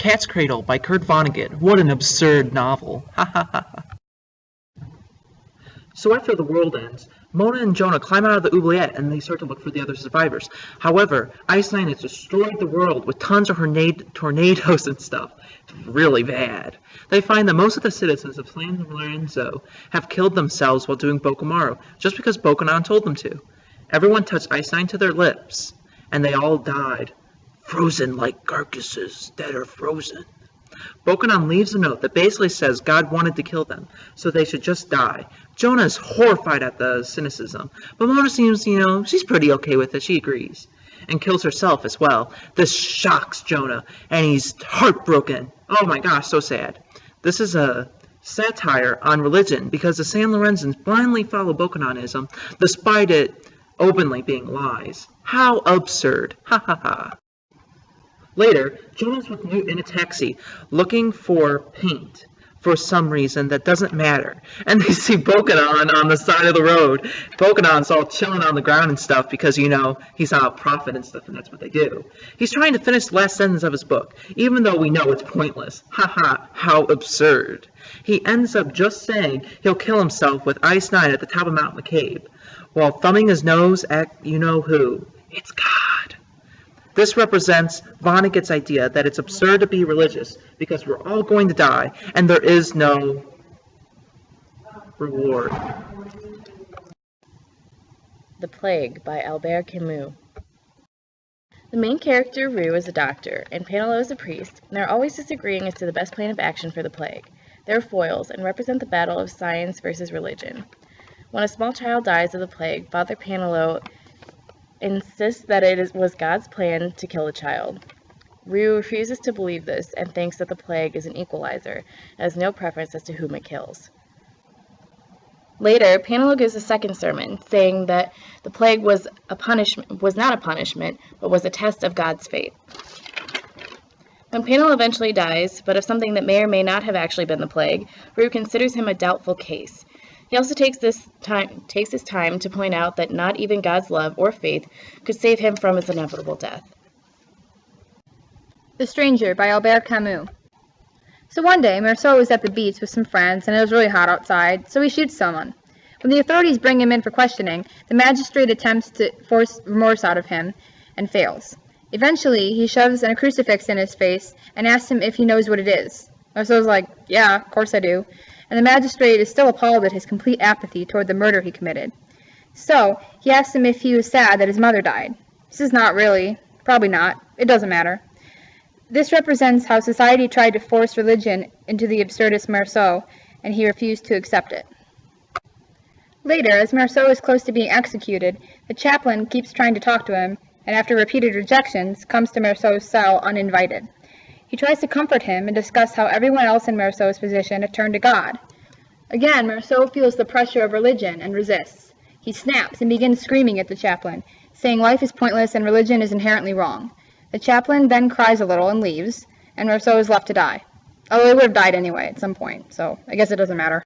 Cat's Cradle by Kurt Vonnegut. What an absurd novel. Ha ha ha. So after the world ends, Mona and Jonah climb out of the oubliette and they start to look for the other survivors. However, Ice-9 has destroyed the world with tons of tornadoes and stuff. It's really bad. They find that most of the citizens of San Lorenzo have killed themselves while doing Bokomaru, just because Bokonon told them to. Everyone touched Ice-9 to their lips, and they all died, frozen like carcasses that are frozen. Bokonon leaves a note that basically says God wanted to kill them, so they should just die. Jonah is horrified at the cynicism, but Mona seems, she's pretty okay with it. She agrees. And kills herself as well. This shocks Jonah, and he's heartbroken. Oh my gosh, so sad. This is a satire on religion, because the San Lorenzans blindly follow Bokononism, despite it openly being lies. How absurd. Ha ha ha. Later, Jonah's with Newt in a taxi, looking for paint for some reason that doesn't matter. And they see Bokonon on the side of the road. Bokonon's all chilling on the ground and stuff because, he's not a prophet and stuff, and that's what they do. He's trying to finish the last sentence of his book, even though we know it's pointless. Haha, how absurd. He ends up just saying he'll kill himself with Ice-9 at the top of Mount McCabe, while thumbing his nose at you-know-who. It's God. This represents Vonnegut's idea that it's absurd to be religious because we're all going to die and there is no reward. The Plague by Albert Camus. The main character, Rue, is a doctor, and Penelot is a priest, and they're always disagreeing as to the best plan of action for the plague. They're foils and represent the battle of science versus religion. When a small child dies of the plague, Father Penelot insists that it was God's plan to kill the child. Rue refuses to believe this and thinks that the plague is an equalizer, and has no preference as to whom it kills. Later, Penelot gives a second sermon, saying that the plague was not a punishment, but was a test of God's fate. When Penelot eventually dies, but of something that may or may not have actually been the plague, Rue considers him a doubtful case. He also takes his time to point out that not even God's love or faith could save him from his inevitable death. The Stranger by Albert Camus. So one day, Marceau was at the beach with some friends, and it was really hot outside, so he shoots someone. When the authorities bring him in for questioning, the magistrate attempts to force remorse out of him, and fails. Eventually, he shoves a crucifix in his face and asks him if he knows what it is. Marceau's like, yeah, of course I do. And the magistrate is still appalled at his complete apathy toward the murder he committed. So, he asks him if he was sad that his mother died. He says not really. Probably not. It doesn't matter. This represents how society tried to force religion into the absurdist Marceau, and he refused to accept it. Later, as Marceau is close to being executed, the chaplain keeps trying to talk to him, and after repeated rejections, comes to Marceau's cell uninvited. He tries to comfort him and discuss how everyone else in Marceau's position had turned to God. Again, Marceau feels the pressure of religion and resists. He snaps and begins screaming at the chaplain, saying life is pointless and religion is inherently wrong. The chaplain then cries a little and leaves, and Marceau is left to die. Although he would have died anyway at some point, so I guess it doesn't matter.